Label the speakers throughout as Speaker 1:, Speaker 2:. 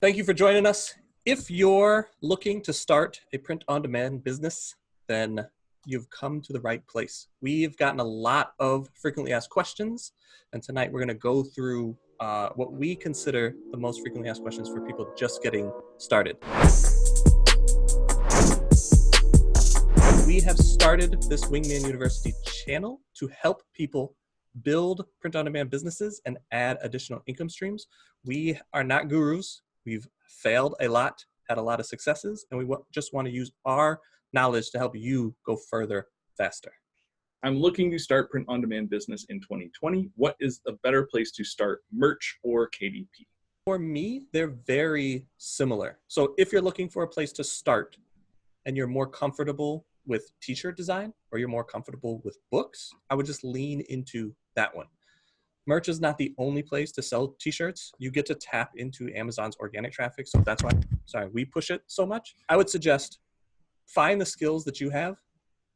Speaker 1: Thank you for joining us. If you're looking to start a print-on-demand business, then you've come to the right place. We've gotten a lot of frequently asked questions, and tonight we're going to go through what we consider the most frequently asked questions for people just getting started. We have started this WingMan University channel to help people build print-on-demand businesses and add additional income streams. We are not gurus. We've failed a lot, had a lot of successes, and we just want to use our knowledge to help you go further faster.
Speaker 2: I'm looking to start print-on-demand business in 2020. What is a better place to start, merch or KDP?
Speaker 1: For me, they're very similar. So if you're looking for a place to start and you're more comfortable with t-shirt design or you're more comfortable with books, I would just lean into that one. Merch is not the only place to sell t-shirts. You get to tap into Amazon's organic traffic, so that's why, we push it so much. I would suggest find the skills that you have.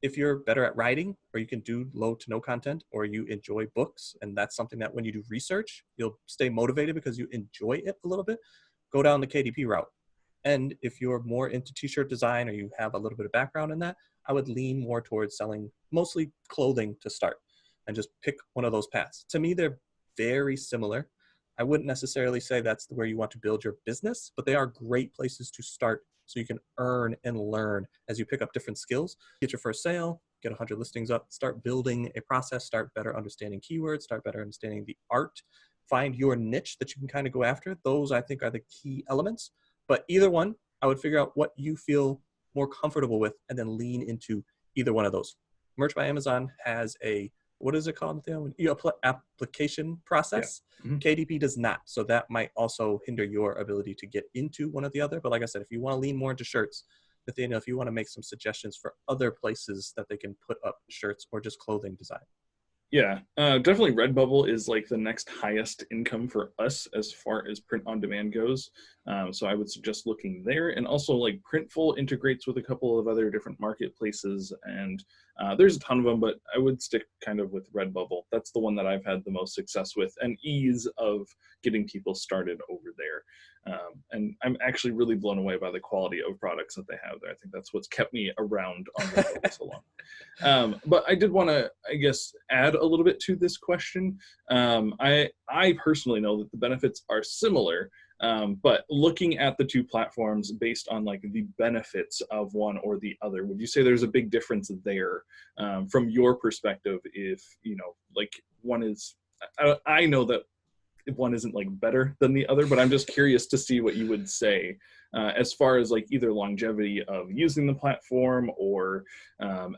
Speaker 1: If you're better at writing, or you can do low to no content, or you enjoy books, and that's something that when you do research, you'll stay motivated because you enjoy it a little bit, go down the KDP route. And if you're more into t-shirt design or you have a little bit of background in that, I would lean more towards selling mostly clothing to start and just pick one of those paths. To me, they're very similar. I wouldn't necessarily say that's where you want to build your business, but they are great places to start so you can earn and learn as you pick up different skills. Get your first sale, get 100 listings up, start building a process, start better understanding keywords, start better understanding the art, find your niche that you can kind of go after. Those, I think, are the key elements. But either one, I would figure out what you feel more comfortable with and then lean into either one of those. Merch by Amazon has a, what is it called? Application process. Yeah. Mm-hmm. KDP does not. So that might also hinder your ability to get into one or the other. But like I said, if you want to lean more into shirts, Nathaniel, if you want to make some suggestions for other places that they can put up shirts or just clothing design.
Speaker 2: Yeah, definitely Redbubble is like the next highest income for us as far as print on demand goes. So I would suggest looking there. And also like Printful integrates with a couple of other different marketplaces, and there's a ton of them, but I would stick kind of with Redbubble. That's the one that I've had the most success with, and ease of getting people started over there. And I'm actually really blown away by the quality of products that they have there. I think that's what's kept me around on Redbubble so long. But I did want to, I guess, add a little bit to this question. I personally know that the benefits are similar, but looking at the two platforms based on like the benefits of one or the other, would you say there's a big difference there from your perspective? If, you know, like one is, I know that one isn't like better than the other, but I'm just curious to see what you would say as far as like either longevity of using the platform or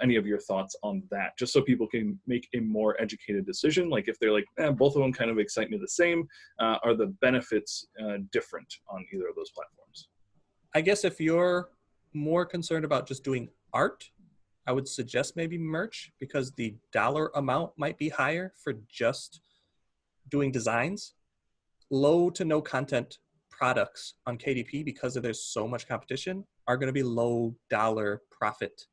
Speaker 2: any of your thoughts on that, just so people can make a more educated decision. Like if they're like, both of them kind of excite me the same, are the benefits different on either of those platforms?
Speaker 1: I guess if you're more concerned about just doing art, I would suggest maybe merch, because the dollar amount might be higher for just doing designs. Low to no content products on KDP, because there's so much competition, are going to be low dollar profit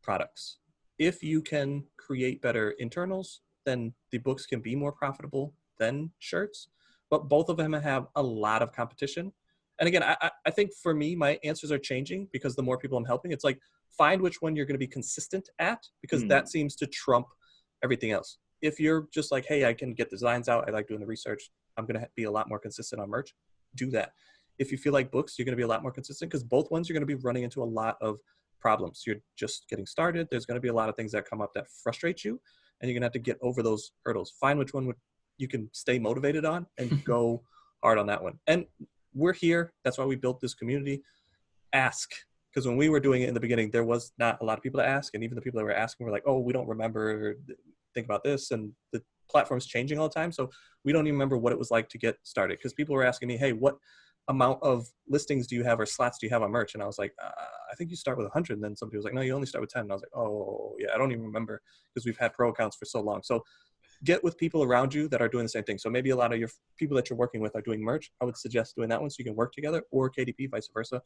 Speaker 1: products. If you can create better internals, then the books can be more profitable than shirts, but both of them have a lot of competition. And again, I think for me, my answers are changing because the more people I'm helping, it's like, find which one you're going to be consistent at, because that seems to trump everything else. If you're just like, hey, I can get designs out, I like doing the research, I'm going to be a lot more consistent on merch, do that. If you feel like books, you're going to be a lot more consistent, because both ones you're going to be running into a lot of problems. You're just getting started. There's going to be a lot of things that come up that frustrate you, and you're going to have to get over those hurdles. Find which one you can stay motivated on and go hard on that one. And we're here. That's why we built this community. Ask. Because when we were doing it in the beginning, there was not a lot of people to ask. And even the people that were asking were like, oh, we don't remember, think about this. And the platform's changing all the time. So we don't even remember what it was like to get started. Because people were asking me, hey, what amount of listings do you have or slots do you have on merch? And I was like, I think you start with 100. And then somebody was like, no, you only start with 10. And I was like, oh, yeah, I don't even remember, because we've had pro accounts for so long. So get with people around you that are doing the same thing. So maybe a lot of your people that you're working with are doing merch. I would suggest doing that one so you can work together, or KDP, vice versa.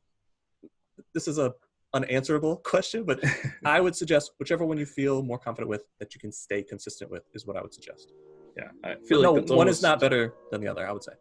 Speaker 1: This is a unanswerable question, but I would suggest whichever one you feel more confident with that you can stay consistent with is what I would suggest.
Speaker 2: Yeah, I feel like
Speaker 1: one is not better than the other, I would say.